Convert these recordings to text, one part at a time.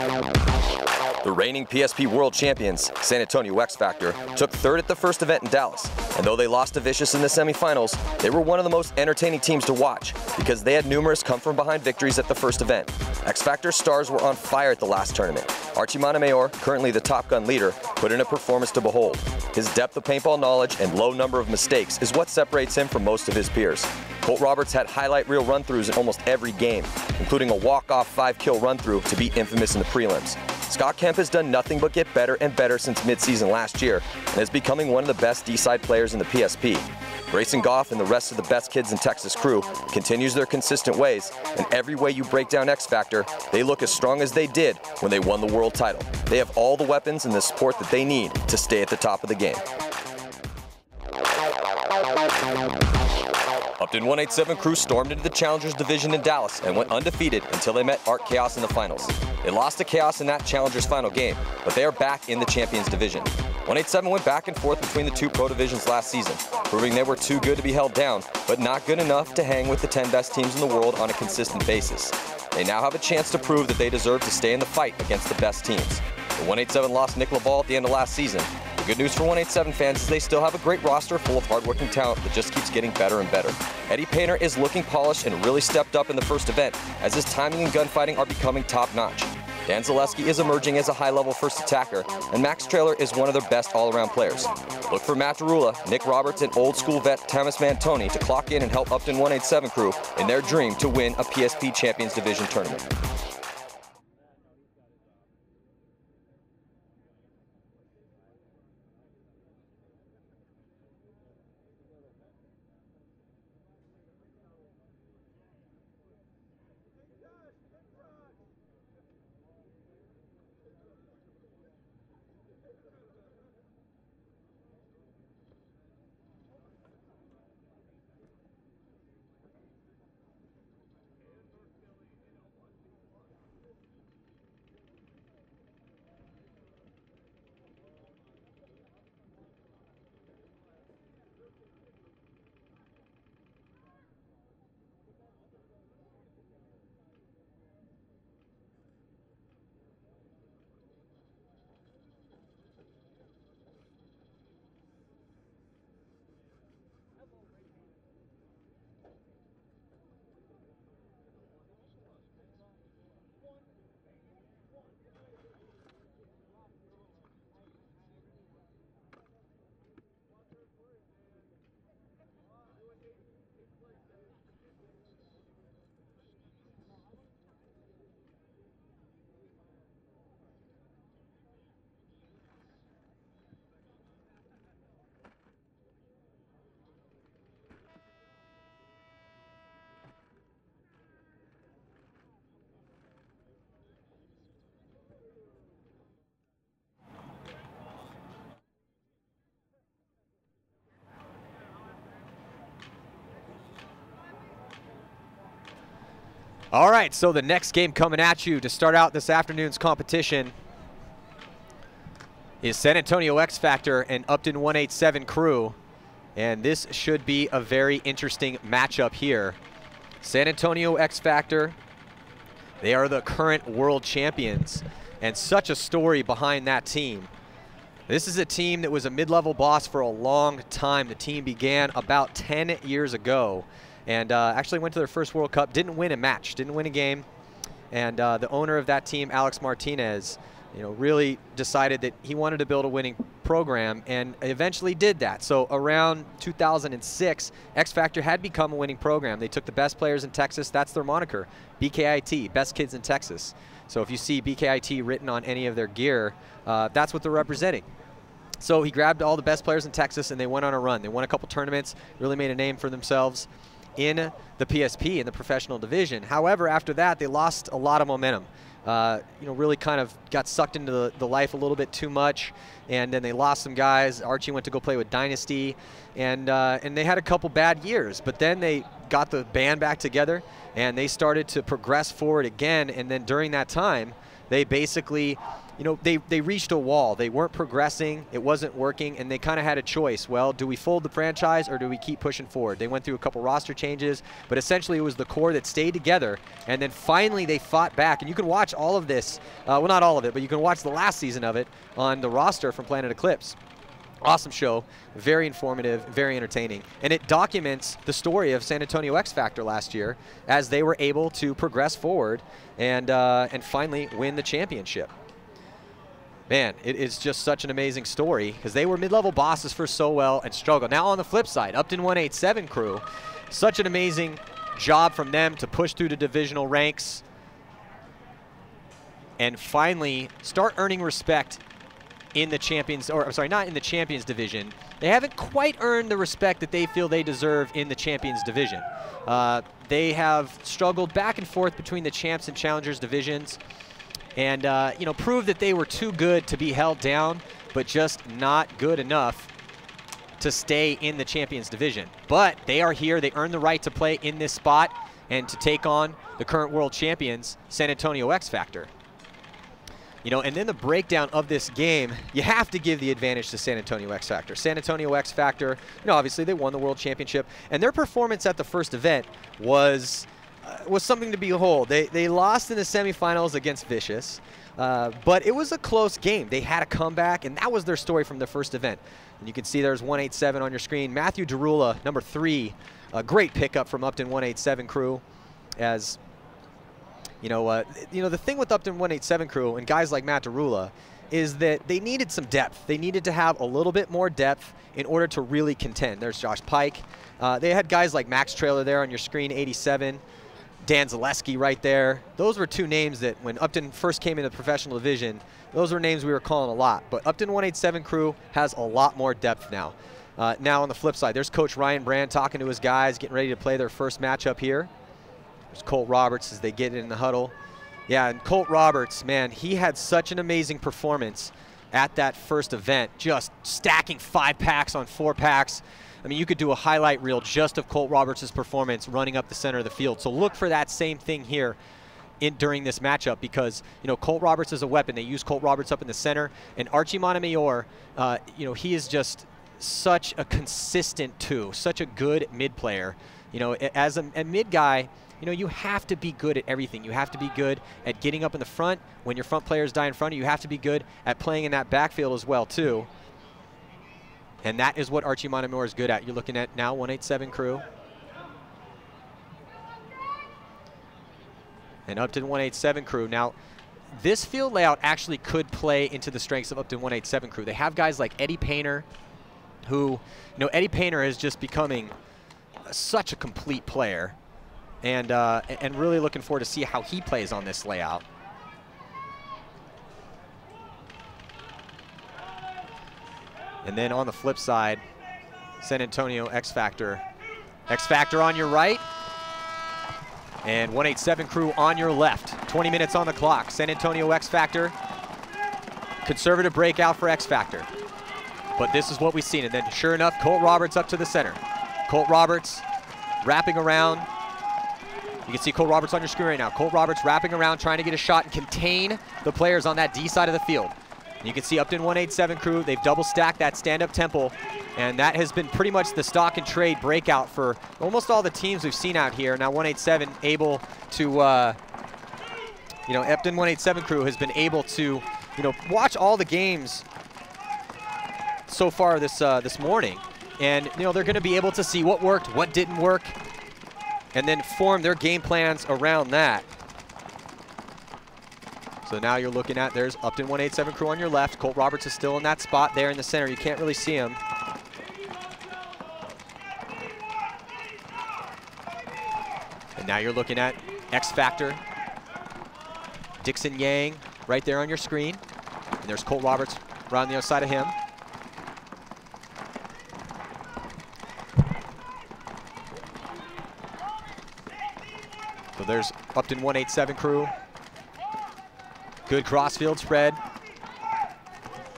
The reigning PSP World Champions, San Antonio X Factor, took third at the first event in Dallas, and though they lost to Vicious in the semifinals, they were one of the most entertaining teams to watch because they had numerous come-from-behind victories at the first event. X Factor stars were on fire at the last tournament. Archie Montemayor, currently the Top Gun leader, put in a performance to behold. His depth of paintball knowledge and low number of mistakes is what separates him from most of his peers. Colt Roberts had highlight reel run-throughs in almost every game, including a walk-off 5-kill run-through to be infamous in the prelims. Scott Kemp has done nothing but get better and better since mid-season last year and is becoming one of the best D-side players in the PSP. Grayson Goff and the rest of the best kids in Texas crew continues their consistent ways, and every way you break down X Factor, they look as strong as they did when they won the world title. They have all the weapons and the support that they need to stay at the top of the game. upTon 187 crew stormed into the Challengers division in Dallas and went undefeated until they met Art Chaos in the finals. They lost to Chaos in that Challengers final game, but they are back in the Champions division. 187 went back and forth between the two pro divisions last season, proving they were too good to be held down, but not good enough to hang with the 10 best teams in the world on a consistent basis. They now have a chance to prove that they deserve to stay in the fight against the best teams. The 187 lost Nick LaBall at the end of last season. The good news for 187 fans is they still have a great roster full of hardworking talent that just keeps getting better and better. Eddie Painter is looking polished and really stepped up in the first event, as his timing and gunfighting are becoming top-notch. Dan Zaleski is emerging as a high-level first attacker, and Max Traylor is one of their best all-around players. Look for Matt Derula, Nick Roberts, and old-school vet Thomas Mantoni to clock in and help upTon 187 crew in their dream to win a PSP Champions Division tournament. All right, so the next game coming at you to start out this afternoon's competition is San Antonio X Factor and upTon 187 crew. And this should be a very interesting matchup here. San Antonio X Factor, they are the current world champions, and such a story behind that team. This is a team that was a mid-level boss for a long time. The team began about 10 years ago. And actually went to their first World Cup, didn't win a match, didn't win a game. And the owner of that team, Alex Martinez, really decided that he wanted to build a winning program and eventually did that. So around 2006, X Factor had become a winning program. They took the best players in Texas, that's their moniker, BKIT, best kids in Texas. So if you see BKIT written on any of their gear, that's what they're representing. So he grabbed all the best players in Texas and they went on a run. They won a couple tournaments, really made a name for themselves in the PSP, in the professional division. However, after that, they lost a lot of momentum. Really kind of got sucked into the life a little bit too much, and then they lost some guys. Archie went to go play with Dynasty, and they had a couple bad years, but then they got the band back together, and they started to progress forward again, and then during that time, They basically, you know, they reached a wall. They weren't progressing. It wasn't working, and they kind of had a choice. Well, do we fold the franchise or do we keep pushing forward? They went through a couple roster changes, but essentially it was the core that stayed together, and then finally they fought back. And you can watch all of this, well, not all of it, but you can watch the last season of it on the roster from Planet Eclipse. Awesome show, very informative, very entertaining, and it documents the story of San Antonio X Factor last year as they were able to progress forward and finally win the championship. Man, it is just such an amazing story because they were mid-level bosses for so well and struggled. Now on the flip side, upTon 187 crew, such an amazing job from them to push through the divisional ranks and finally start earning respect in the champions, or I'm sorry, not in the champions division. They haven't quite earned the respect that they feel they deserve in the champions division. They have struggled back and forth between the champs and challengers divisions, and you know, proved that they were too good to be held down, but just not good enough to stay in the champions division. But they are here. They earned the right to play in this spot and to take on the current world champions, San Antonio X Factor. You know, and then the breakdown of this game, you have to give the advantage to San Antonio X Factor. San Antonio X Factor, you know, obviously they won the world championship, and their performance at the first event was something to behold. They lost in the semifinals against Vicious, but it was a close game. They had a comeback, and that was their story from the first event. And you can see there's 187 on your screen. Matthew Derula, number 3, a great pickup from upTon 187 crew, as you know, the thing with upTon 187 crew and guys like Matt Derula is that they needed some depth. They needed to have a little bit more depth in order to really contend. There's Josh Pike. They had guys like Max Trailer there on your screen, 87. Dan Zaleski right there. Those were 2 names that when upTon first came into the professional division, those were names we were calling a lot. But upTon 187 crew has a lot more depth now. Now on the flip side, there's Coach Ryan Brand talking to his guys, getting ready to play their first matchup here. There's Colt Roberts as they get in the huddle. Yeah, and Colt Roberts, man, he had such an amazing performance at that first event, just stacking 5 packs on 4 packs. I mean, you could do a highlight reel just of Colt Roberts' performance running up the center of the field. So look for that same thing here during this matchup because, you know, Colt Roberts is a weapon. They use Colt Roberts up in the center. And Archie Montemayor, you know, he is just such a consistent 2, such a good mid player. You know, as a mid guy, you know, you have to be good at everything. You have to be good at getting up in the front. When your front players die in front of you, you have to be good at playing in that backfield as well, too. And that is what Archie Montemayor is good at. You're looking at now 187 crew. And upTon 187 crew. Now, this field layout actually could play into the strengths of upTon 187 crew. They have guys like Eddie Painter, who, you know, Eddie Painter is just becoming such a complete player. And really looking forward to see how he plays on this layout. And then on the flip side, San Antonio X Factor. X Factor on your right, and 187 crew on your left. 20 minutes on the clock. San Antonio X Factor. Conservative breakout for X Factor. But this is what we've seen. And then sure enough, Colt Roberts up to the center. Colt Roberts wrapping around. You can see Colt Roberts on your screen right now. Colt Roberts wrapping around, trying to get a shot and contain the players on that D side of the field. And you can see upTon 187 crew, they've double stacked that stand-up temple, and that has been pretty much the stock and trade breakout for almost all the teams we've seen out here. Now 187 able to, you know, upTon 187 crew has been able to, you know, watch all the games so far this morning, and you know they're going to be able to see what worked, what didn't work, and then form their game plans around that. So now you're looking at, there's upTon 187 crew on your left. Colt Roberts is still in that spot there in the center. You can't really see him. And now you're looking at X Factor. Dixon Yang right there on your screen. And there's Colt Roberts right on the other side of him. So there's upTon 187 crew. Good crossfield spread.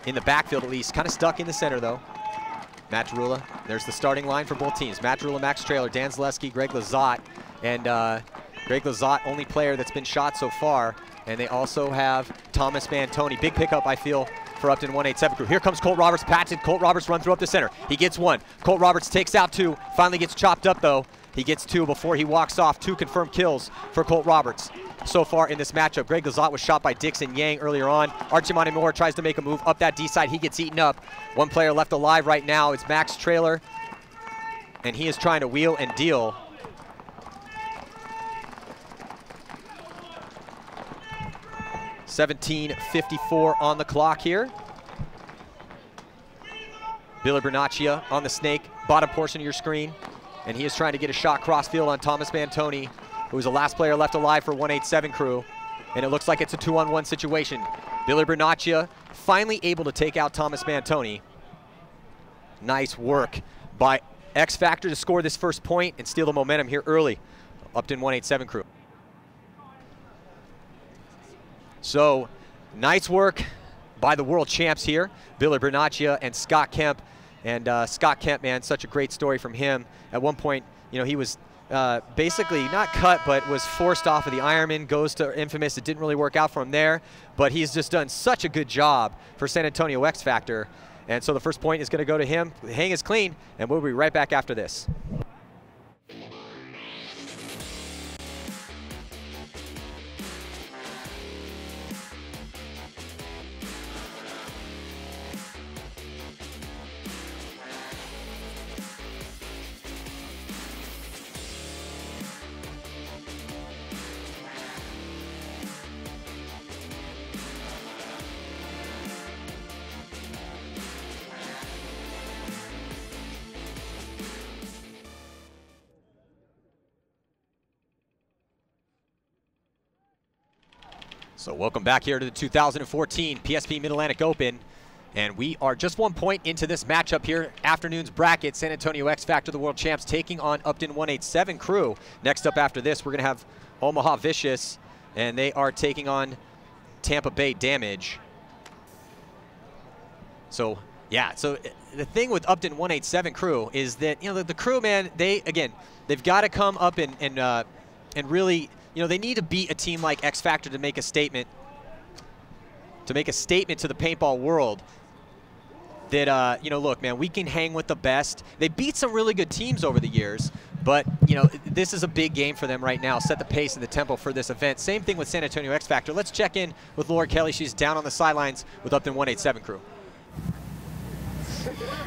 In the backfield at least. Kind of stuck in the center though. Matt Derula. There's the starting line for both teams. Matt Derula, Max Trailer, Dan Zaleski, Greg Lazat. And Greg Lazat, only player that's been shot so far. And they also have Thomas Mantoni. Big pickup, I feel, for upTon 187 cRew. Here comes Colt Roberts, patented. Colt Roberts run through up the center. He gets one. Colt Roberts takes out two. Finally gets chopped up, though. He gets two before he walks off. 2 confirmed kills for Colt Roberts so far in this matchup. Greg Lazat was shot by Dixon Yang earlier on. Archie Moore tries to make a move up that D side. He gets eaten up. One player left alive right now. It's Max Trailer, and he is trying to wheel and deal. $17:54 on the clock here. Billy Bernaccia on the snake, bottom portion of your screen. And he is trying to get a shot cross-field on Thomas Mantoni, who was the last player left alive for 187 cRew. And it looks like it's a 2-on-1 situation. Billy Bernaccia finally able to take out Thomas Mantoni. Nice work by X Factor to score this first point and steal the momentum here early. upTon 187 cRew. So, nice work by the world champs here, Billy Bernaccia and Scott Kemp. And Scott Kemp, man, such a great story from him. At one point, you know, he was basically not cut, but was forced off of the Ironman, goes to Infamous. It didn't really work out for him there, but he's just done such a good job for San Antonio X Factor. And so the first point is going to go to him. The hang is clean, and we'll be right back after this. So welcome back here to the 2014 PSP Mid-Atlantic Open. And we are just 1 point into this matchup here. Afternoon's bracket, San Antonio X Factor, the world champs, taking on upTon 187 cRew. Next up after this, we're going to have Omaha Vicious, and they are taking on Tampa Bay Damage. So, yeah, so the thing with upTon 187 cRew is that, you know, the crew, man, they've got to come up and really, you know, they need to beat a team like X Factor to make a statement. To make a statement to the paintball world that, you know, look, man, we can hang with the best. They beat some really good teams over the years, but, you know, this is a big game for them right now. Set the pace and the tempo for this event. Same thing with San Antonio X Factor. Let's check in with Laura Kelly. She's down on the sidelines with upTon 187 cRew.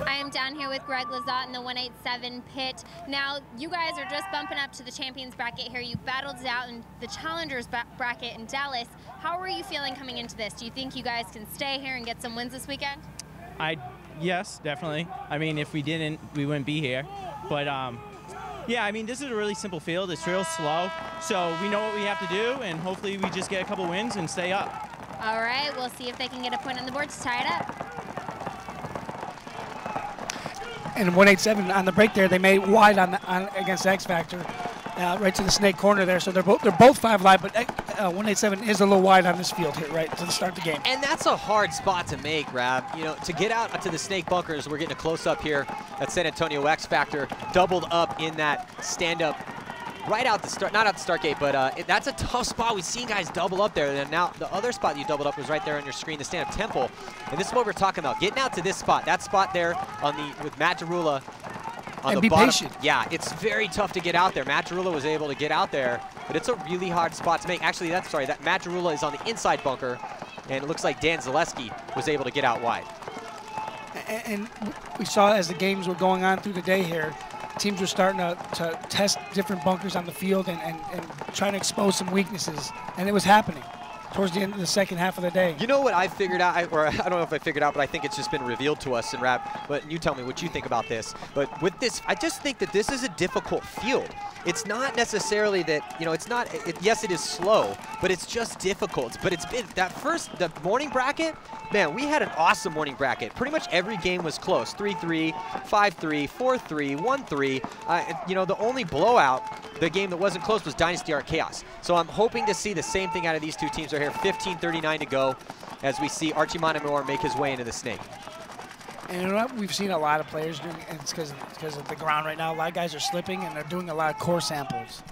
I am down here with Greg Lazat in the 187 pit. Now, you guys are just bumping up to the champions bracket here. You battled it out in the challengers bracket in Dallas. How are you feeling coming into this? Do you think you guys can stay here and get some wins this weekend? Yes, definitely. I mean, if we didn't, we wouldn't be here. But yeah, I mean, this is a really simple field. It's real slow. So we know what we have to do, and hopefully we just get a couple wins and stay up. All right, we'll see if they can get a point on the board to tie it up. And 187 on the break there, they made wide against X Factor, right to the snake corner there. So they're both 5 live, but 187 is a little wide on this field here, right to the start of the game. And that's a hard spot to make, Rab. You know, to get out to the snake bunkers, we're getting a close up here at San Antonio X Factor, doubled up in that stand up. Right out the start, not out the start gate, but that's a tough spot. We've seen guys double up there. And now the other spot you doubled up was right there on your screen, the stand-up temple. And this is what we're talking about. Getting out to this spot, that spot there on with Matt Jarula on the bottom. Patient. Yeah, it's very tough to get out there. Matt Jarula was able to get out there, but it's a really hard spot to make. Actually, that Matt Jarula is on the inside bunker, and it looks like Dan Zaleski was able to get out wide. And we saw as the games were going on through the day here, teams were starting to test different bunkers on the field and trying to expose some weaknesses, and it was happening towards the end of the second half of the day. You know what I figured out, or I don't know if I figured out, but I think it's just been revealed to us in rap, but you tell me what you think about this. But with this, I just think that this is a difficult field. It's not necessarily that, you know, it's not, yes, it is slow, but it's just difficult. But it's been, the morning bracket, man, we had an awesome morning bracket. Pretty much every game was close. 3-3, 5-3, 4-3, 1-3. You know, the only blowout, the game that wasn't close, was Dynasty Art Chaos. So I'm hoping to see the same thing out of these two teams right here. 15:39 to go as we see Archie Moore make his way into the snake. And you know what? We've seen a lot of players doing, and it's because of the ground right now. A lot of guys are slipping, and they're doing a lot of core samples.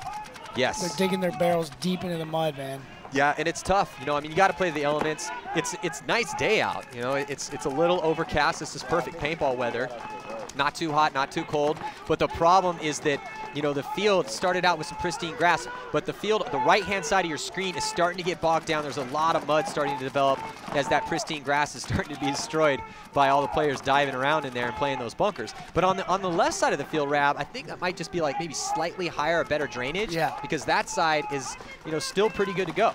Yes. They're digging their barrels deep into the mud, man. Yeah, and it's tough. You know, I mean, you got to play the elements. It's nice day out. You know, it's a little overcast. This is perfect paintball weather. Not too hot, not too cold. But the problem is that, you know, the field started out with some pristine grass, but the field, the right-hand side of your screen is starting to get bogged down. There's a lot of mud starting to develop as that pristine grass is starting to be destroyed by all the players diving around in there and playing those bunkers. But on the left side of the field, Rab, I think that might just be like maybe slightly higher or better drainage. Yeah. Because that side is, you know, still pretty good to go.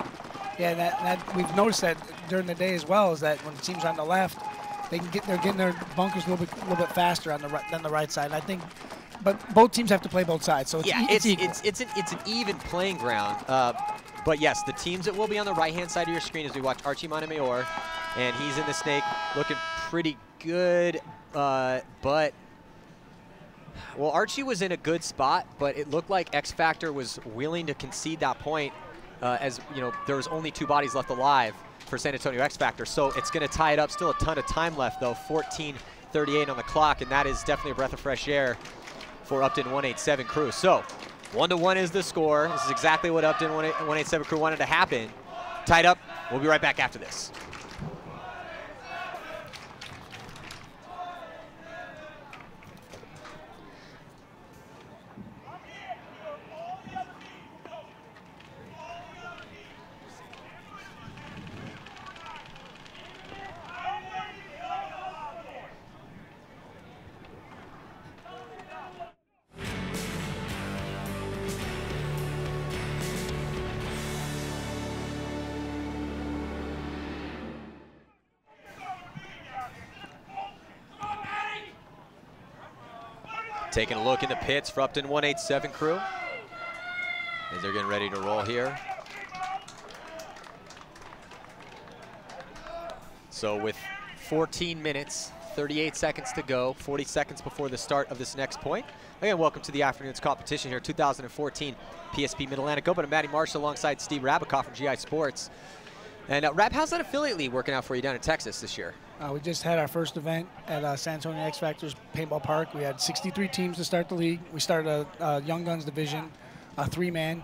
Yeah, that we've noticed that during the day as well, is that when the teams are on the left, they're getting their bunkers a little bit faster on the right than the right side. And I think, but both teams have to play both sides, so it's an even playing ground. But yes, the teams that will be on the right-hand side of your screen as we watch Archie Montemayor, and he's in the snake, looking pretty good. But well, Archie was in a good spot, but it looked like X Factor was willing to concede that point, as you know, there was only 2 bodies left alive for San Antonio X Factor, so it's going to tie it up. Still a ton of time left, though. 14:38 on the clock, and that is definitely a breath of fresh air for upTon 187 Crew. So 1-1 is the score. This is exactly what upTon 187 Crew wanted to happen. Tied up. We'll be right back after this. Taking a look in the pits for upTon 187 Crew as they're getting ready to roll here. So with 14 minutes, 38 seconds to go, 40 seconds before the start of this next point. Again, welcome to the afternoon's competition here, 2014 PSP Mid-Atlantic Open. I'm Matty Marshall alongside Steve Rabicoff from GI Sports. And Rab, how's that affiliate league working out for you down in Texas this year? We just had our first event at San Antonio X Factor's Paintball Park. We had 63 teams to start the league. We started a Young Guns division, a 3-man,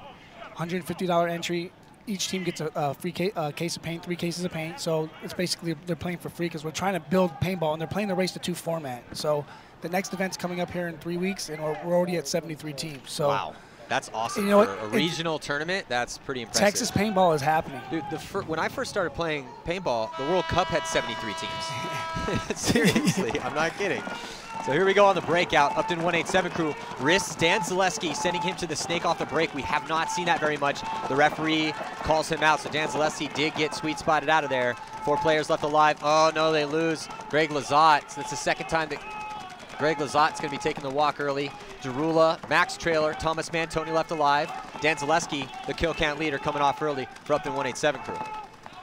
$150 entry. Each team gets a free case of paint, 3 cases of paint. So it's basically they're playing for free because we're trying to build paintball, and they're playing the Race to 2 format. So the next event's coming up here in 3 weeks, and we're already at 73 teams. So wow. That's awesome. You know for a regional tournament, that's pretty impressive. Texas paintball is happening. Dude, when I first started playing paintball, the World Cup had 73 teams. Seriously, I'm not kidding. So here we go on the breakout. upTon 187 Crew risks Dan Zaleski, sending him to the snake off the break. We have not seen that very much. The referee calls him out, so Dan Zaleski did get sweet spotted out of there. 4 players left alive. Oh no, they lose Greg Lazat. So that's the second time that Greg Lazat's going to be taking the walk early. Derula, Max Trailer, Thomas Mantoni left alive. Dan Zaleski, the kill count leader, coming off early for upTon 187 Crew.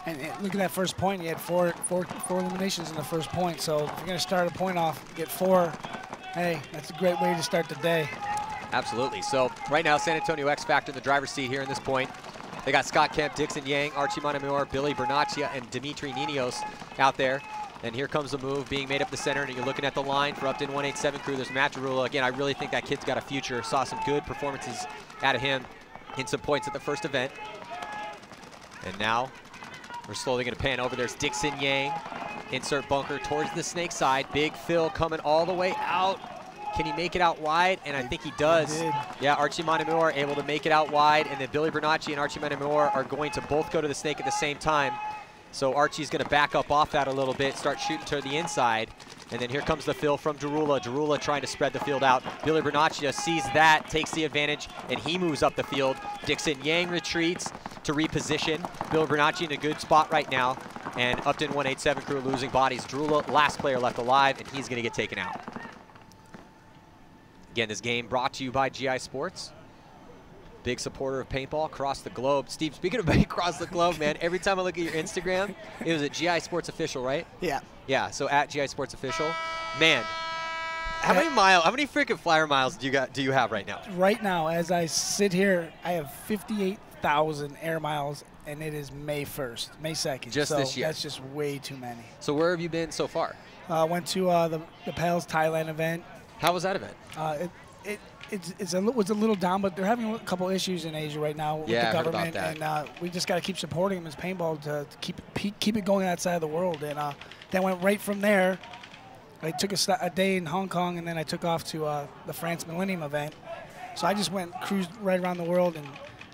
And look at that first point. He had four eliminations in the first point. So if you're going to start a point off, get 4, hey, that's a great way to start the day. Absolutely. So right now, San Antonio X Factor in the driver's seat here in this point. They got Scott Kemp, Dixon Yang, Archie Montemayor, Billy Bernaccia, and Dimitri Ninos out there. And here comes the move being made up the center, and you're looking at the line for upTon 187 Crew. There's Matt Derula. Again, I really think that kid's got a future. Saw some good performances out of him in some points at the first event. And now we're slowly going to pan over. There's Dixon Yang. Insert bunker towards the snake side. Big Phil coming all the way out. Can he make it out wide? And I think he does. Yeah, Archie Montemayor able to make it out wide, and then Billy Bernacci and Archie Montemayor are going to both go to the snake at the same time. So Archie's going to back up off that a little bit, start shooting to the inside. And then here comes the fill from Derula. Derula trying to spread the field out. Billy Bernaccia sees that, takes the advantage, and he moves up the field. Dixon Yang retreats to reposition. Billy Bernaccia in a good spot right now. And upTon 187 Crew losing bodies. Derula, last player left alive, and he's going to get taken out. Again, this game brought to you by GI Sports. Big supporter of paintball across the globe. Steve, speaking of across the globe, man, every time I look at your Instagram, it was at GI Sports Official, right? Yeah. Yeah, so at GI Sports Official. Man, how many freaking flyer miles do you have right now? Right now, as I sit here, I have 58,000 air miles, and it is May 1st, May 2nd. Just so this year. That's just way too many. So where have you been so far? Went to the PALS Thailand event. How was that event? was a little down, but they're having a couple issues in Asia right now with the government, and we just got to keep supporting them as paintball to keep it going outside of the world. And then went right from there. I took a day in Hong Kong, and then I took off to the France Millennium event. So I just cruised right around the world and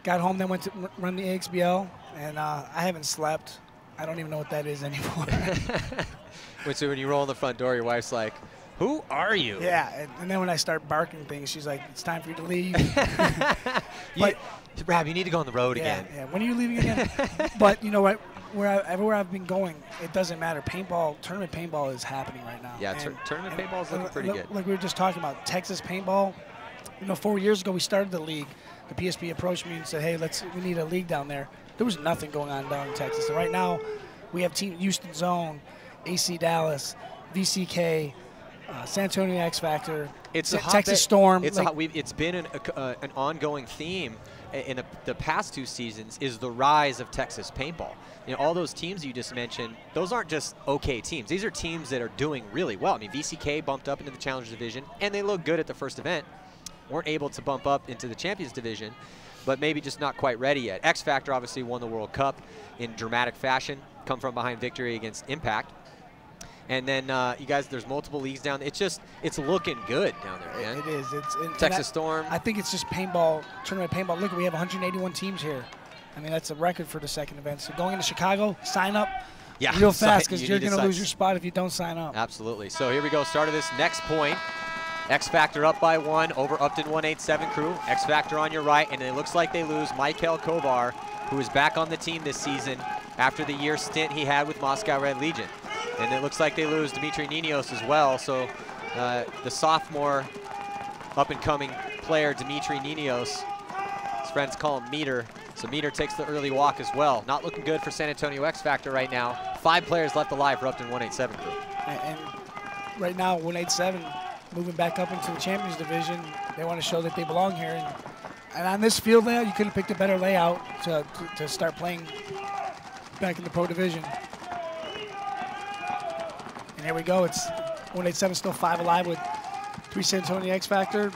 got home. Then went to run the AXBL, and I haven't slept. I don't even know what that is anymore. So when you roll in the front door, your wife's like, "Who are you?" Yeah, and then when I start barking things, she's like, "It's time for you to leave." Rab, you need to go on the road again. Yeah, when are you leaving again? But you know what? Everywhere I've been going, it doesn't matter. Tournament paintball is happening right now. Yeah, tournament paintball is looking pretty good. Like we were just talking about, Texas paintball. 4 years ago we started the league. The PSP approached me and said, "Hey, we need a league down there." There was nothing going on down in Texas. And right now, we have Team Houston Zone, AC Dallas, VCK, San Antonio X Factor, Texas Storm. It's been an ongoing theme in the past 2 seasons is the rise of Texas paintball. All those teams you just mentioned, those aren't just okay teams. These are teams that are doing really well. I mean, VCK bumped up into the Challengers Division, and they looked good at the first event. Weren't able to bump up into the Champions Division, but maybe just not quite ready yet. X Factor obviously won the World Cup in dramatic fashion, come from behind victory against Impact. And then you guys, there's multiple leagues down there. It's looking good down there, man. It is. Texas Storm. I think it's just paintball, tournament paintball. Look, we have 181 teams here. I mean, that's a record for the second event. So going into Chicago, sign up real fast because you're going to lose your spot if you don't sign up. Absolutely. So here we go. Start of this next point. X Factor up by 1 over upTon 187 crew. X Factor on your right, and it looks like they lose Michael Kovar, who is back on the team this season after the year stint he had with Moscow Red Legion. And it looks like they lose Dmitry Ninos as well. So the sophomore up-and-coming player, Dmitry Ninos, his friends call him Meter. So Meter takes the early walk as well. Not looking good for San Antonio X Factor right now. 5 players left alive for upTon 187 crew. And right now, 187 moving back up into the Champions Division. They want to show that they belong here. And on this field layout, you could have picked a better layout to start playing back in the Pro Division. And here we go. It's 187 still 5 alive with 3 San Antonio X Factor.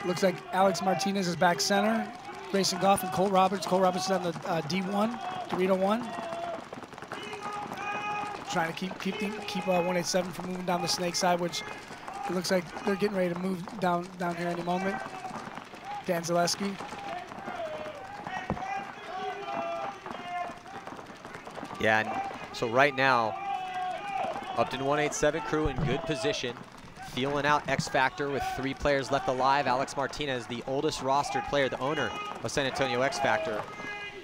Looks like Alex Martinez is back center. Grayson Goff and Cole Roberts. Cole Roberts is on the D1, Dorito 1. Trying to keep 187 from moving down the snake side, which it looks like they're getting ready to move down here any moment. Dan Zaleski. Yeah, and so right now, upTon 187 crew in good position, feeling out X Factor with 3 players left alive. Alex Martinez, the oldest rostered player, the owner of San Antonio X Factor,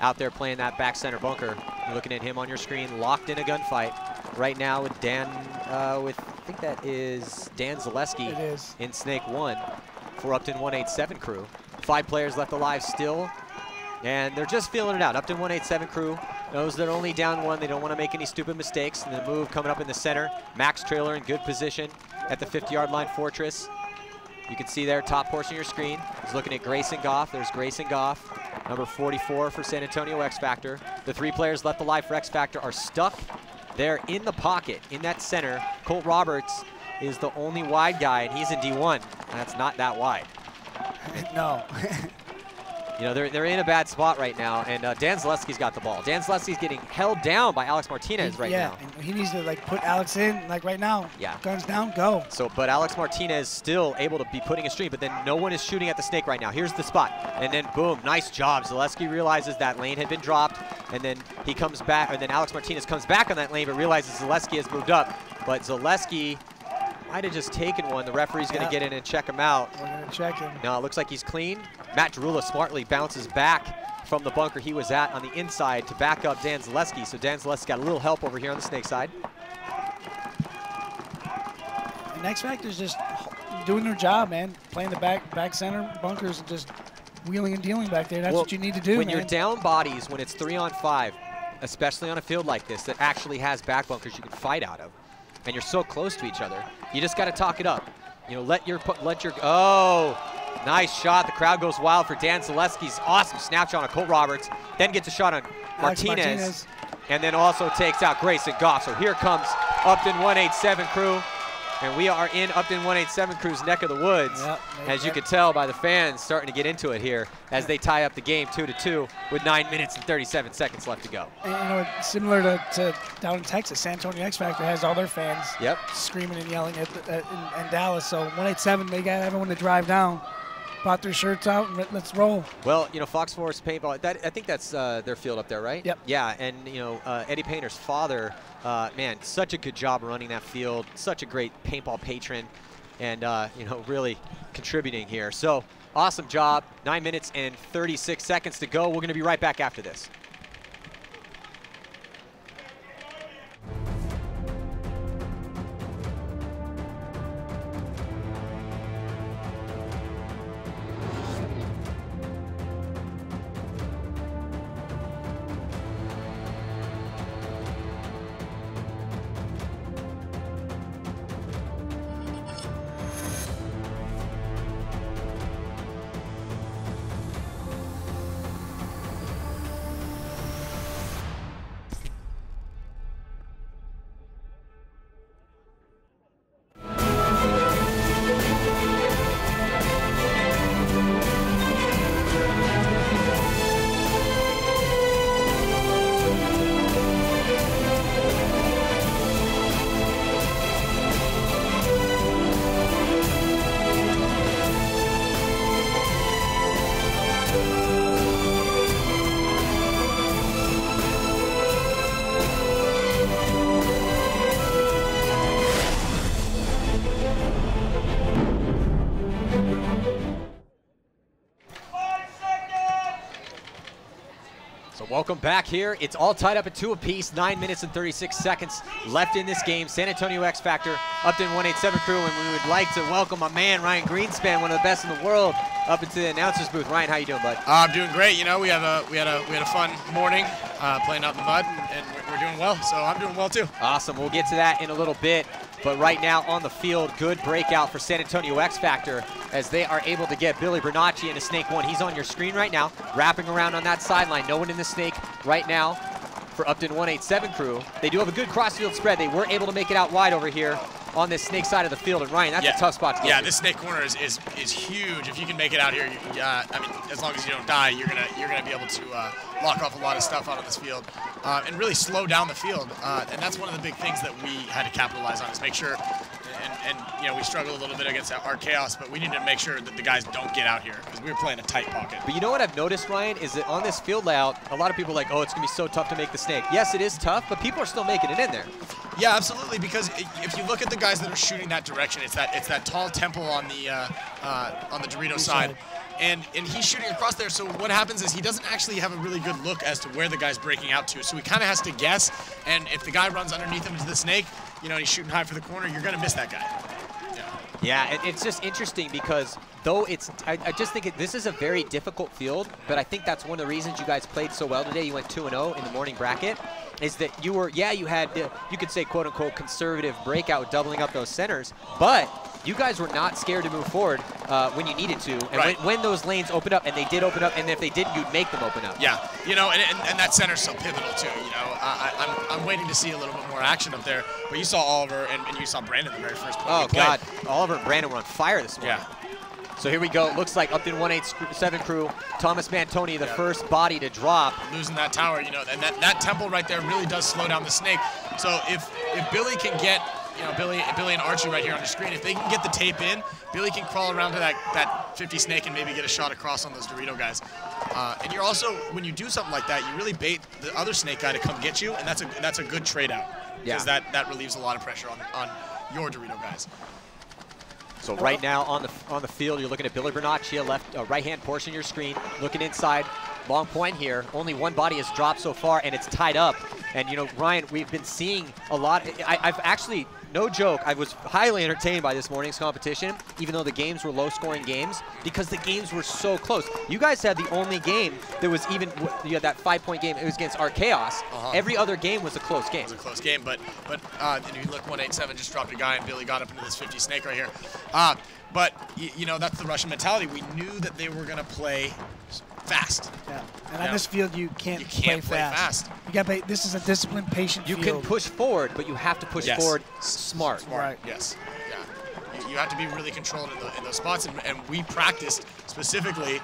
out there playing that back center bunker. You're looking at him on your screen, locked in a gunfight right now with Dan, I think that is Dan Zaleski in Snake 1 for upTon 187 crew. 5 players left alive still, and they're just feeling it out. upTon 187 crew knows they're only down 1. They don't want to make any stupid mistakes. And the move coming up in the center. Max Trailer in good position at the 50-yard line fortress. You can see there, top portion of your screen. He's looking at Grayson Goff. There's Grayson Goff, number 44 for San Antonio X Factor. The 3 players left alive for X Factor are stuck there in the pocket, in that center. Colt Roberts is the only wide guy, and he's in D1. That's not that wide. No. They're in a bad spot right now, and Dan Zaleski's got the ball. Dan Zaleski's getting held down by Alex Martinez right now. Yeah, and he needs to put Alex in right now. Yeah. Guns down, go. So, but Alex Martinez still able to be putting a stream, but then no one is shooting at the snake right now. Here's the spot, and then boom, nice job. Zaleski realizes that lane had been dropped, and then he comes back, and then Alex Martinez comes back on that lane, but realizes Zaleski has moved up. But Zaleski might have just taken one. The referee's going to get in and check him out. We're going to check him. No, it looks like he's clean. Matt Jarula smartly bounces back from the bunker he was at on the inside to back up Dan Zaleski. So Dan Zaleski got a little help over here on the snake side. And X Factor's just doing their job, man. Playing the back center bunkers and just wheeling and dealing back there. That's what you need to do, when you're down bodies, when it's 3-on-5, especially on a field like this that actually has back bunkers you can fight out of, and you're so close to each other, you just got to talk it up. Oh, nice shot. The crowd goes wild for Dan Zaleski's awesome snapshot on Colt Roberts, then gets a shot on Martinez, and then also takes out Grayson Goff. So here comes upTon 187 crew. And we are in Upton 187 Crew's neck of the woods. Yep, as you can tell by the fans starting to get into it here as they tie up the game 2-2 with 9 minutes and 37 seconds left to go. And, you know, similar to down in Texas, San Antonio X Factor has all their fans screaming and yelling in Dallas. So 187, they got everyone to drive down, brought their shirts out, and let's roll. Well, you know, Fox Forest Paintball, I think that's their field up there, right? Yep. Yeah, and, you know, Eddie Painter's father, man, such a good job running that field, such a great paintball patron, and, you know, really contributing here. So, awesome job. 9 minutes and 36 seconds to go. We're going to be right back after this. Welcome back here. It's all tied up at 2 apiece. 9 minutes and 36 seconds left in this game. San Antonio X Factor, Upton 187 Crew, and we would like to welcome my man Ryan Greenspan, one of the best in the world, up into the announcers booth. Ryan, how you doing, bud? I'm doing great. You know, we had a fun morning playing out in the mud, and we're doing well. So I'm doing well too. Awesome. We'll get to that in a little bit. But right now on the field, good breakout for San Antonio X Factor as they are able to get Billy Bernacchi into Snake 1. He's on your screen right now, wrapping around on that sideline. No one in the Snake right now for Upton 187 Crew. They do have a good crossfield spread. They were able to make it out wide over here on this Snake side of the field. And Ryan, that's a tough spot to get to. This Snake corner is huge. If you can make it out here, I mean, as long as you don't die, you're gonna be able to lock off a lot of stuff out of this field and really slow down the field. And that's one of the big things that we had to capitalize on, is make sure. And you know, we struggled a little bit against our chaos, but we need to make sure that the guys don't get out here because we were playing a tight pocket. But you know what I've noticed, Ryan, is that on this field layout, a lot of people are like, oh, it's going to be so tough to make the Snake. Yes, it is tough, but people are still making it in there. Yeah, absolutely, because if you look at the guys that are shooting that direction, it's that tall temple on the Dorito side. And he's shooting across there, so what happens is he doesn't actually have a really good look as to where the guy's breaking out to. So he kind of has to guess, and if the guy runs underneath him into the Snake, you know, and he's shooting high for the corner, you're going to miss that guy. Yeah, it's just interesting because though it's, I just think this is a very difficult field, but I think that's one of the reasons you guys played so well today. You went 2-0 in the morning bracket, is that you were, you had, you could say quote unquote conservative breakout with doubling up those centers, but you guys were not scared to move forward when you needed to, and when those lanes opened up, and they did open up, and if they didn't, you'd make them open up. Yeah, you know, and that center's so pivotal too. You know, I'm waiting to see a little bit more action up there, but you saw Oliver and you saw Brandon the very first play. Oh God, Oliver and Brandon were on fire this morning. Yeah. So here we go. Looks like Upton 187 Crew, Thomas Mantoni, the first body to drop. Losing that tower, you know, and that temple right there really does slow down the Snake. So if Billy can get, you know, Billy and Archie right here on the screen, if they can get the tape in, Billy can crawl around to that 50 Snake and maybe get a shot across on those Dorito guys. And you're also, when you do something like that, you really bait the other Snake guy to come get you, and that's a good trade out. Because that relieves a lot of pressure on your Dorito guys. So right now on the field, you're looking at Billy Bernacchi, left right-hand portion of your screen, looking inside. Long point here. Only one body has dropped so far, and it's tied up. And, you know, Ryan, we've been seeing a lot. I've actually, no joke, I was highly entertained by this morning's competition, even though the games were low-scoring games, because the games were so close. You guys had the only game that was even, you had that 5-point game, it was against our Chaos. Every other game was a close game. It was a close game, but if you look, 187 just dropped a guy, and Billy got up into this 50 Snake right here. But, you know, that's the Russian mentality. We knew that they were going to play fast. Yeah, and on this field, you can't play fast. You got to. This is a disciplined, patient field. You can push forward, but you have to push forward smart. Right. Yes. Yeah. You have to be really controlled in those spots, and we practiced specifically.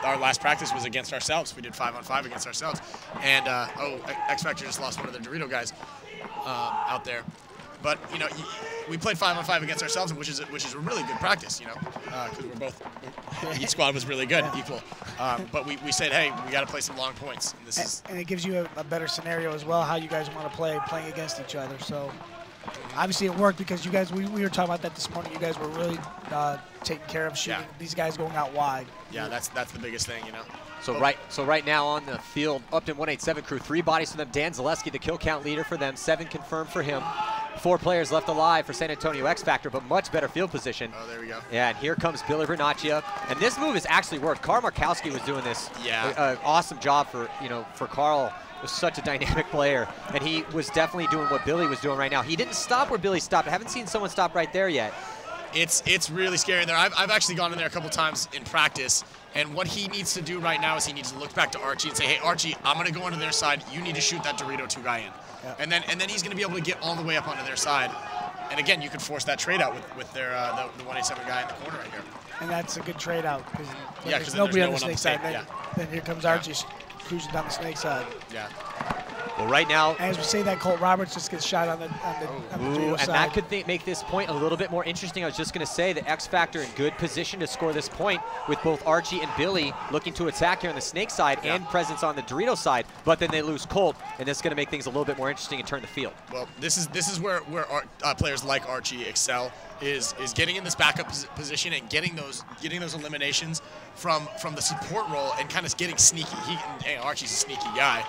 Our last practice was against ourselves. We did 5-on-5 against ourselves, and X Factor just lost one of their Dorito guys out there. But you know, we played 5-on-5 against ourselves, which is a really good practice, you know, because we're both each squad was really good, equal. But we said, hey, we got to play some long points. And it gives you a better scenario as well, how you guys want to playing against each other. So obviously it worked because you guys, we were talking about that this morning. You guys were really taking care of shooting these guys going out wide. Yeah, that's the biggest thing, you know. So right now on the field, upTon 187 crew, 3 bodies for them. Dan Zaleski, the kill count leader for them, 7 confirmed for him. 4 players left alive for San Antonio X Factor, but much better field position. Oh, there we go. Yeah, and here comes Billy Vernaccia, and this move has actually worked. Carl Markowski was doing this. Yeah. Awesome job for Carl. Was such a dynamic player, and he was definitely doing what Billy was doing right now. He didn't stop where Billy stopped. I haven't seen someone stop right there yet. It's really scary in there. I've actually gone in there a couple times in practice, and what he needs to do right now is he needs to look back to Archie and say, hey, Archie, I'm going to go into their side. You need to shoot that Dorito 2 guy in. Yeah. And then he's going to be able to get all the way up onto their side. And again, you could force that trade out with their the 187 guy in the corner right here. And that's a good trade out because there's nobody no on the snake side. Then here comes Archie cruising down the snake side. Yeah. Well, right now, as we say that, Colt Roberts just gets shot on the Dorito side. And that could make this point a little bit more interesting. I was just going to say the X Factor in good position to score this point with both Archie and Billy looking to attack here on the snake side and presence on the Dorito side, but then they lose Colt, and this is going to make things a little bit more interesting and turn the field. Well, this is where players like Archie excel, is getting in this backup position and getting those eliminations from the support role and kind of getting sneaky. Archie's a sneaky guy.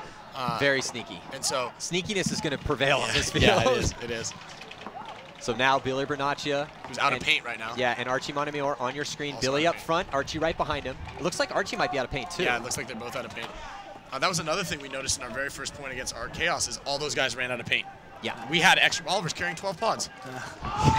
Very sneaky. And so sneakiness is going to prevail on this field. Yeah, it is. So now Billy Vernaccia. Who's out of paint right now. Yeah, and Archie Montemayor on your screen. Also Billy up front, Archie right behind him. It looks like Archie might be out of paint too. Yeah, it looks like they're both out of paint. That was another thing we noticed in our very first point against Art Chaos is all those guys ran out of paint. Yeah. We had extra. Oliver's carrying 12 pods.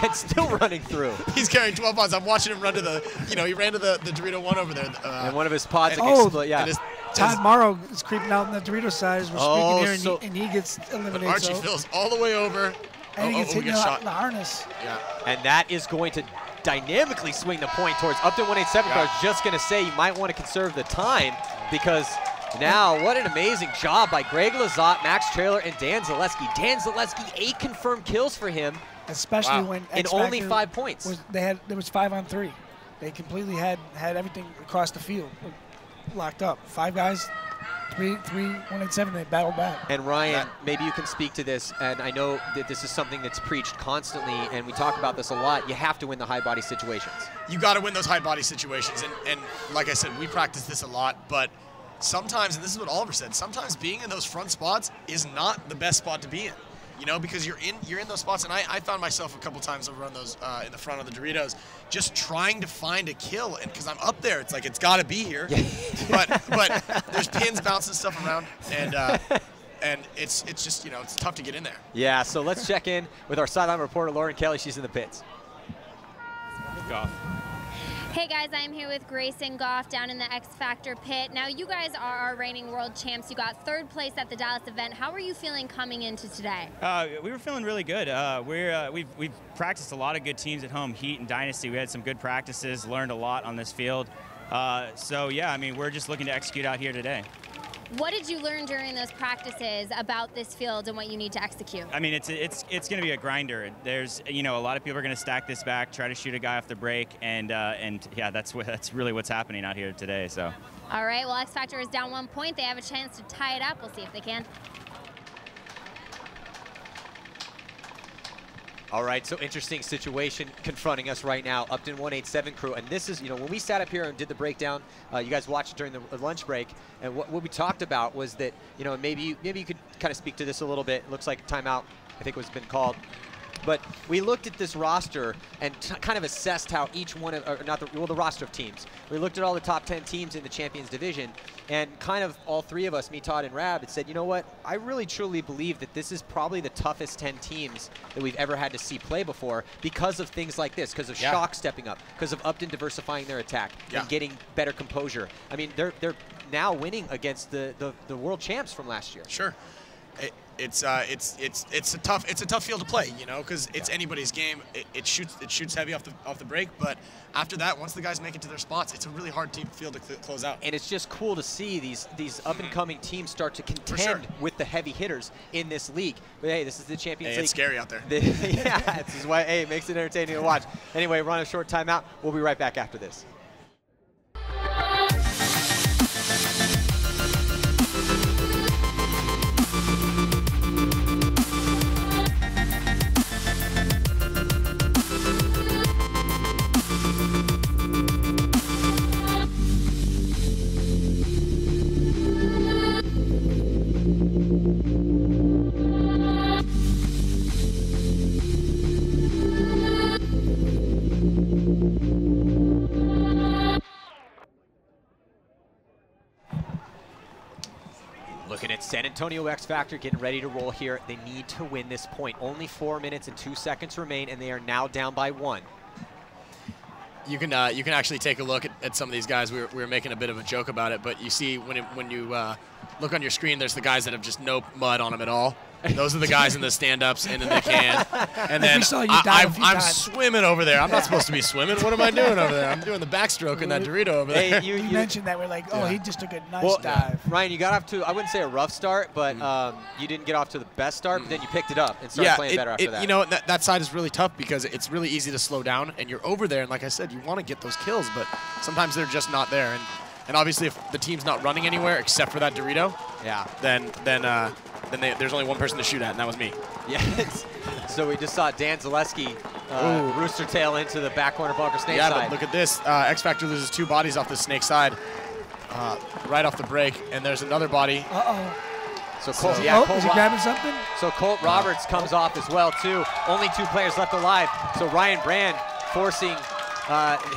And still running through. He's carrying 12 pods. I'm watching him run to he ran to the Dorito 1 over there. And one of his pods exploded. Yeah. Todd Morrow is creeping out on the Dorito side as we're speaking here, and he gets eliminated. Archie Phil's all the way over. And he gets hit in the harness. Yeah. And that is going to dynamically swing the point towards upTon 187. I was just going to say you might want to conserve the time because now what an amazing job by Greg Lazat, Max Trailer, and Dan Zaleski. Dan Zaleski, 8 confirmed kills for him. Especially when in only 5 points. There was 5-on-3. They completely had everything across the field locked up. 5 guys, 3, 187. They battled back. And Ryan, maybe you can speak to this. And I know that this is something that's preached constantly, and we talk about this a lot. You have to win the high body situations. You got to win those high body situations. And like I said, we practice this a lot, but sometimes, and this is what Oliver said, sometimes being in those front spots is not the best spot to be in. You know, because you're in those spots, and I found myself a couple times over on those in the front of the Doritos, just trying to find a kill, and because I'm up there, it's like it's got to be here, but there's pins bouncing stuff around, and it's just it's tough to get in there. Yeah, so let's check in with our sideline reporter Lauren Kelly. She's in the pits. Go. Hey guys, I'm here with Grayson Goff down in the X Factor pit. Now you guys are our reigning world champs. You got 3rd place at the Dallas event. How are you feeling coming into today? We were feeling really good. We've practiced a lot of good teams at home, Heat and Dynasty. We had some good practices, learned a lot on this field. So yeah, I mean, we're just looking to execute out here today. What did you learn during those practices about this field and what you need to execute? I mean, it's going to be a grinder. There's a lot of people are going to stack this back, try to shoot a guy off the break, and yeah, that's really what's happening out here today. So. All right. Well, X Factor is down 1 point. They have a chance to tie it up. We'll see if they can. All right, so interesting situation confronting us right now, upTon 187 crew. And this is, when we sat up here and did the breakdown, you guys watched it during the lunch break, and what we talked about was that, maybe you could kind of speak to this a little bit. It looks like a timeout, I think, was been called. But we looked at this roster and kind of assessed how each one of, the roster of teams. We looked at all the top 10 teams in the Champions Division, and kind of all 3 of us, me, Todd, and Rab, had said, you know what, I really truly believe that this is probably the toughest 10 teams that we've ever had to see play before because of things like this, because of Shock stepping up, because of upTon diversifying their attack and getting better composure. I mean, they're now winning against the world champs from last year. Sure. it's a tough field to play, you know, because it's anybody's game. It shoots heavy off the break, but after that, once the guys make it to their spots, it's a really hard field to close out. And it's just cool to see these up and coming teams start to contend with the heavy hitters in this league. But hey, this is the Champions League. It's scary out there. Yeah, this is why it makes it entertaining to watch. Anyway, we're on a short timeout. We'll be right back after this. Looking at San Antonio X Factor getting ready to roll here. They need to win this point. Only 4 minutes and 2 seconds remain, and they are now down by 1. You can actually take a look at some of these guys. We were making a bit of a joke about it, but you see when you look on your screen, there's the guys that have just no mud on them at all. Those are the guys in the stand-ups and in the can. And then I'm swimming over there. I'm not supposed to be swimming. What am I doing over there? I'm doing the backstroke in that Dorito over there. Hey, you mentioned that. We're like, oh, he just took a nice dive. Ryan, you got off to, I wouldn't say a rough start, but you didn't get off to the best start, but then you picked it up and started playing better after that. You know, that side is really tough because it's really easy to slow down, and you're over there, and like I said, you want to get those kills, but sometimes they're just not there. And obviously, if the team's not running anywhere except for that Dorito, then there's only one person to shoot at, and that was me. Yes. So we just saw Dan Zaleski rooster tail into the back corner bunker snake side. Yeah, but look at this. X Factor loses 2 bodies off the snake side right off the break, and there's another body. So Colt, is he grabbing something? So Colt Roberts comes off as well, too. Only 2 players left alive. So Ryan Brand forcing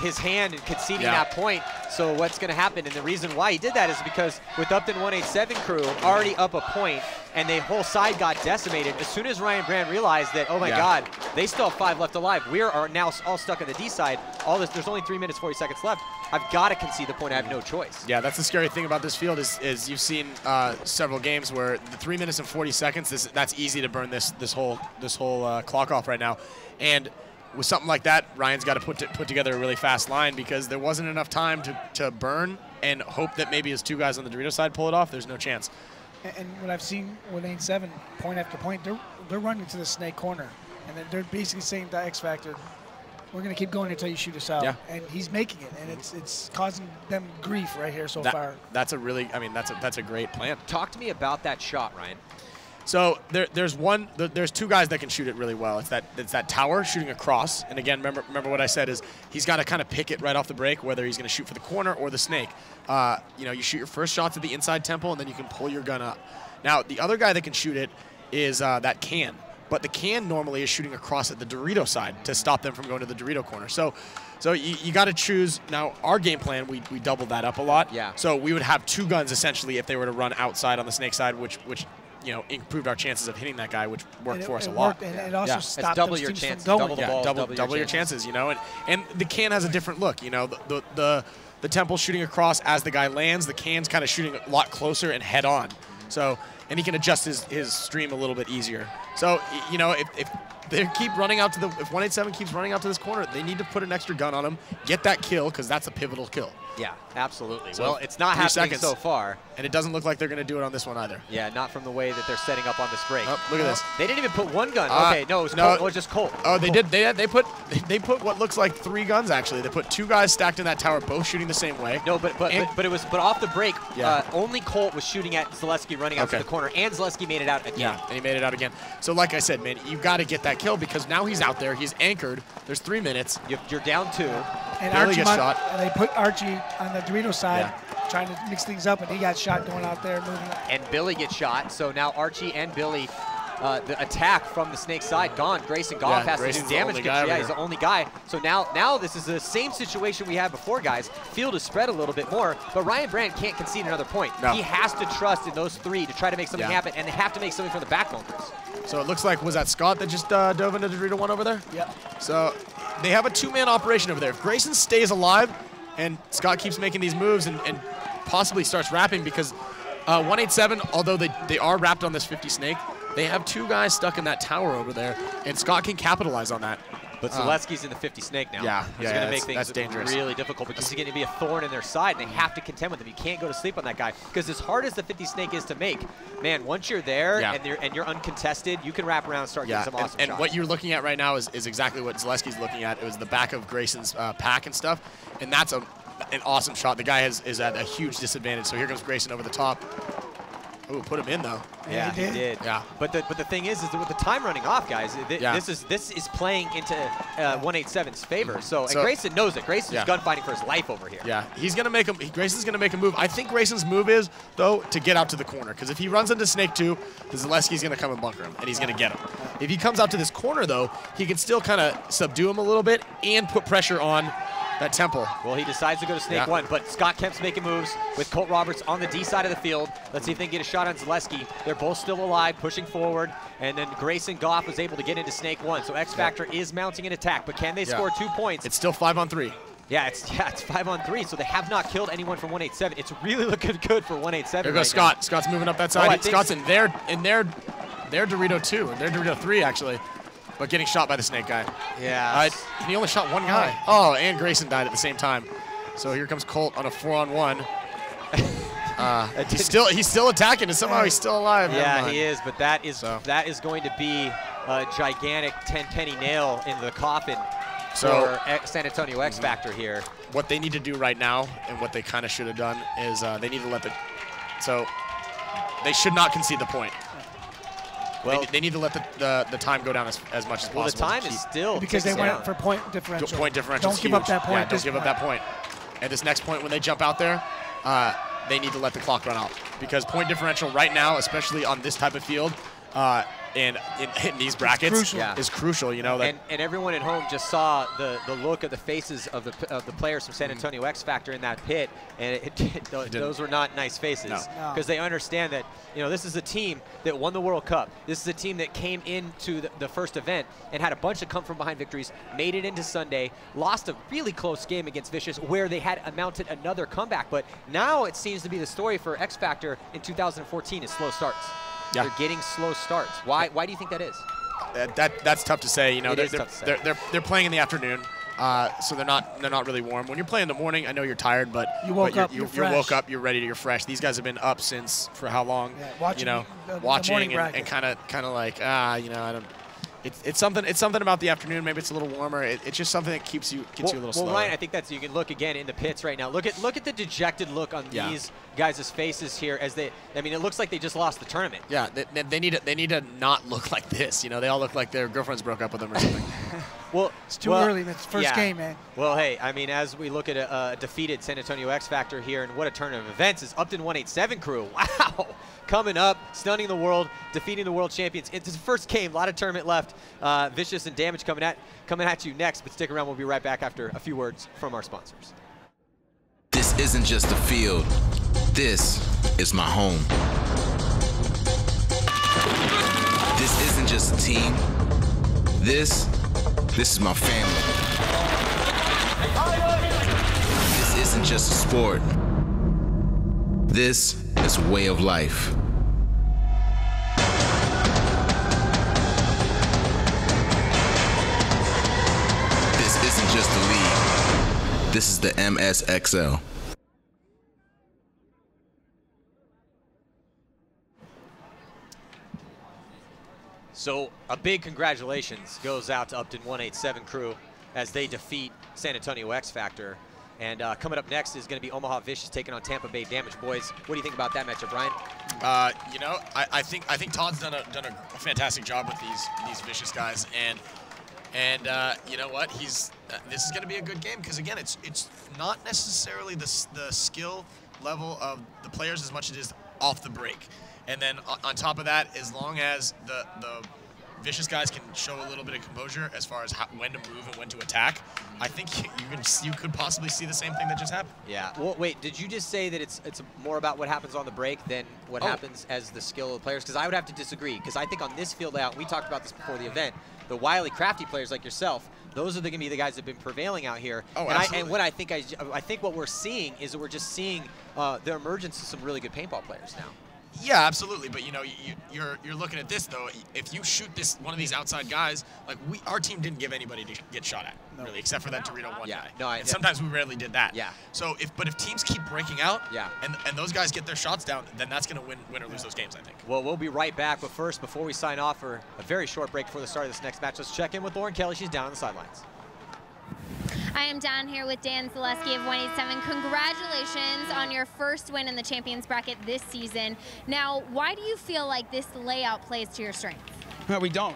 his hand and conceding that point. So what's going to happen? And the reason why he did that is because with upTon 187 crew already up a point and the whole side got decimated, as soon as Ryan Brand realized that, oh my God, they still have 5 left alive. We are now all stuck on the D side. There's only 3 minutes, 40 seconds left. I've got to concede the point. I have no choice. Yeah, that's the scary thing about this field is you've seen several games where the 3 minutes and 40 seconds, that's easy to burn this whole clock off right now. And with something like that, Ryan's got to put together a really fast line because there wasn't enough time to burn and hope that maybe his 2 guys on the Dorito side pull it off. There's no chance. And what I've seen with 8-7, point after point, they're running to the snake corner, and they're basically saying to X Factor, we're going to keep going until you shoot us out. Yeah. And he's making it, and it's causing them grief right here so far. That's a really, that's a great plan. Talk to me about that shot, Ryan. So there's 2 guys that can shoot it really well. It's that tower shooting across, and again, remember what I said is he's got to kind of pick it right off the break, whether he's going to shoot for the corner or the snake. You know, you shoot your first shots at the inside temple, and then you can pull your gun up. Now the other guy that can shoot it is that can, but the can normally is shooting across at the Dorito side to stop them from going to the Dorito corner. So you got to choose. Now our game plan, we doubled that up a lot. Yeah. So we would have 2 guns essentially if they were to run outside on the snake side, which you know, improved our chances of hitting that guy, which worked for us a lot. And it also stopped double your chances. Double the balls, double your chances, you know. And the can has a different look, you know. The temple shooting across as the guy lands, the can's kind of shooting a lot closer and head on. So, and he can adjust his stream a little bit easier. So, you know, if they keep running out to if 187 keeps running out to this corner, they need to put an extra gun on him, get that kill, because that's a pivotal kill. Yeah, absolutely. So well, it's not happening so far. And it doesn't look like they're going to do it on this one either. Yeah, not from the way that they're setting up on this break. Oh, look at this. They didn't even put 1 gun. Okay, no, it was Colt. It was just Colt. Oh, they did. They put what looks like 3 guns actually. They put 2 guys stacked in that tower, both shooting the same way. No, but off the break, only Colt was shooting at Zaleski running out to the corner, and Zaleski made it out again. Yeah, and he made it out again. So like I said, man, you've got to get that kill because now he's out there. He's anchored. There's 3 minutes. You're down 2. And Archie gets shot. And they put Archie on the Dorito side, trying to mix things up, and he got shot going out there moving up. And Billy gets shot. So now Archie and Billy, the attack from the snake side gone. Grayson Goff has to do damage. He's the only guy. So now this is the same situation we had before, guys. Field is spread a little bit more, but Ryan Brand can't concede another point. No. He has to trust in those 3 to try to make something happen, and they have to make something from the back bunkers. So it looks like, was that Scott that just dove into the Dorito 1 over there? Yep. So they have a 2-man operation over there. If Grayson stays alive and Scott keeps making these moves and possibly starts wrapping, because 187, although they are wrapped on this 50 snake, they have 2 guys stuck in that tower over there, and Scott can capitalize on that. But Zaleski's in the 50 snake now. Yeah, He's going to make things dangerous. really difficult because he's going to be a thorn in their side, and they have to contend with him. You can't go to sleep on that guy because as hard as the 50 snake is to make, man, once you're there and you're uncontested, you can wrap around and start getting some awesome shots. And what you're looking at right now is exactly what Zaleski's looking at. It was the back of Grayson's pack and stuff, and that's an awesome shot. The guy is at a huge disadvantage. So here goes Grayson over the top. Ooh, put him in though. Yeah, he did. Yeah. But the thing is that with the time running off, guys, this is playing into 187's favor. So Grayson knows it. Grayson's gunfighting for his life over here. Yeah, he's gonna make Grayson's gonna make a move. I think Grayson's move is though to get out to the corner, because if he runs into Snake 2, the Zaleski's gonna come and bunker him, and he's gonna get him. If he comes out to this corner though, he can still kind of subdue him a little bit and put pressure on that temple. Well, he decides to go to Snake 1, but Scott Kemp's making moves with Colt Roberts on the D side of the field. Let's see if they can get a shot on Zaleski. They're both still alive, pushing forward, and then Grayson Goff was able to get into Snake 1. So X Factor is mounting an attack, but can they score 2 points? It's still 5-on-3. Yeah, it's 5-on-3, so they have not killed anyone from 187. It's really looking good for 187. There goes Scott. Scott's moving up that side. Scott's in their Dorito 2, or their Dorito 3 actually. But getting shot by the Snake guy. Yeah. He only shot 1 guy. Oh, and Grayson died at the same time. So here comes Colt on a 4-on-1. He's still attacking, and somehow he's still alive. Yeah, he is. But that is going to be a gigantic 10-penny nail in the coffin for San Antonio X Factor here. What they need to do right now, and what they kind of should have done, is they need to let they should not concede the point. Well, they need to let the time go down as much as possible. Well, the time is still because they went for point differential. Point differential. Don't give up that point. Yeah, don't give up that point. And this next point, when they jump out there, they need to let the clock run out, because point differential right now, especially on this type of field, and in these brackets, is crucial. You know that. And everyone at home just saw the look of the faces of the players from San Antonio X Factor in that pit, and those were not nice faces, because they understand that this is a team that won the World Cup. This is a team that came into the first event and had a bunch of come from behind victories, made it into Sunday, lost a really close game against Vicious where they had mounted another comeback. But now it seems to be the story for X Factor in 2014 is slow starts. Yeah. They're getting slow starts. Why do you think that is? That's tough to say. They're playing in the afternoon, so they're not really warm. When you're playing in the morning, I know you're tired, but you woke up, you're ready, you're fresh. These guys have been up since for how long? Yeah, watching and kind of like I don't. It's something about the afternoon. Maybe it's a little warmer. It's just something that gets you a little slower. Well, Ryan, I think you can look again in the pits right now. Look at the dejected look on these guys' faces here as it looks like they just lost the tournament. Yeah, they need to not look like this. They all look like their girlfriends broke up with them or something. Well, it's too early. That's the first game, man. Well, hey, as we look at a defeated San Antonio X Factor here, and what a turn of events is upTon 187 crew. Wow. Coming up, stunning the world, defeating the world champions. It's his first game, a lot of tournament left. Vicious and Damage coming at you next, but stick around. We'll be right back after a few words from our sponsors. This isn't just a field. This is my home. This isn't just a team. This is my family. This isn't just a sport. This is a way of life. This isn't just a league. This is the MSXL. So a big congratulations goes out to upTon 187 crew as they defeat San Antonio X Factor. And coming up next is going to be Omaha Vicious taking on Tampa Bay Damage. Boys, what do you think about that matchup, Brian? I think Todd's done a fantastic job with these Vicious guys, and you know what? This is going to be a good game, because again, it's not necessarily the skill level of the players as much as it is off the break. And then on top of that, as long as the Vicious guys can show a little bit of composure as far as when to move and when to attack, I think you could possibly see the same thing that just happened. Yeah. Well, wait, did you just say that it's more about what happens on the break than what happens as the skill of the players? Because I would have to disagree, because I think on this field layout, we talked about this before the event, the wily, crafty players like yourself, those are going to be the guys that have been prevailing out here. Oh, absolutely. And what I think what we're seeing is that we're just seeing the emergence of some really good paintball players now. Yeah, absolutely. But you know, you're looking at this though. If you shoot one of these outside guys, like our team didn't give anybody to get shot at, really, except for that Dorito one guy. No, and sometimes we rarely did that. Yeah. So if teams keep breaking out, yeah, and those guys get their shots down, then that's going to win or lose those games, I think. Well, we'll be right back. But first, before we sign off for a very short break before the start of this next match, let's check in with Lauren Kelly. She's down on the sidelines. I am down here with Dan Zaleski of 187. Congratulations on your first win in the Champions Bracket this season. Now, why do you feel like this layout plays to your strengths? No, we don't.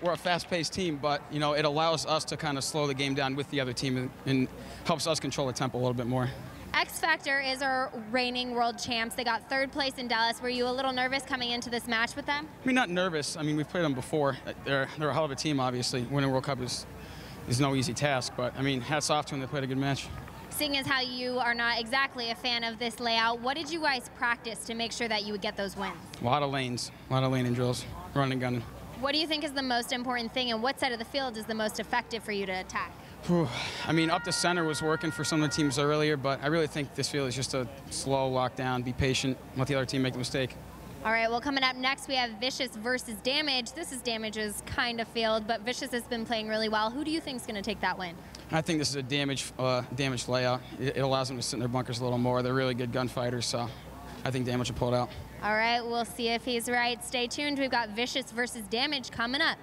We're a fast-paced team, but you know it allows us to kind of slow the game down with the other team and helps us control the tempo a little bit more. X Factor is our reigning world champs. They got 3rd place in Dallas. Were you a little nervous coming into this match with them? I mean, not nervous. I mean, we've played them before. They're a hell of a team, obviously. Winning World Cup is no easy task, but I mean, hats off to them. They played a good match. Seeing as how you are not exactly a fan of this layout, what did you guys practice to make sure that you would get those wins? A lot of lanes, a lot of laning drills, running and gunning. What do you think is the most important thing, and what side of the field is the most effective for you to attack? I mean, up the center was working for some of the teams earlier, but I really think this field is just a slow lockdown, be patient, let the other team make the mistake. All right, well, coming up next, we have Vicious versus Damage. This is Damage's kind of field, but Vicious has been playing really well. Who do you think is going to take that win? I think this is a damage layout. It allows them to sit in their bunkers a little more. They're really good gunfighters, so I think Damage will pull it out. All right, we'll see if he's right. Stay tuned. We've got Vicious versus Damage coming up.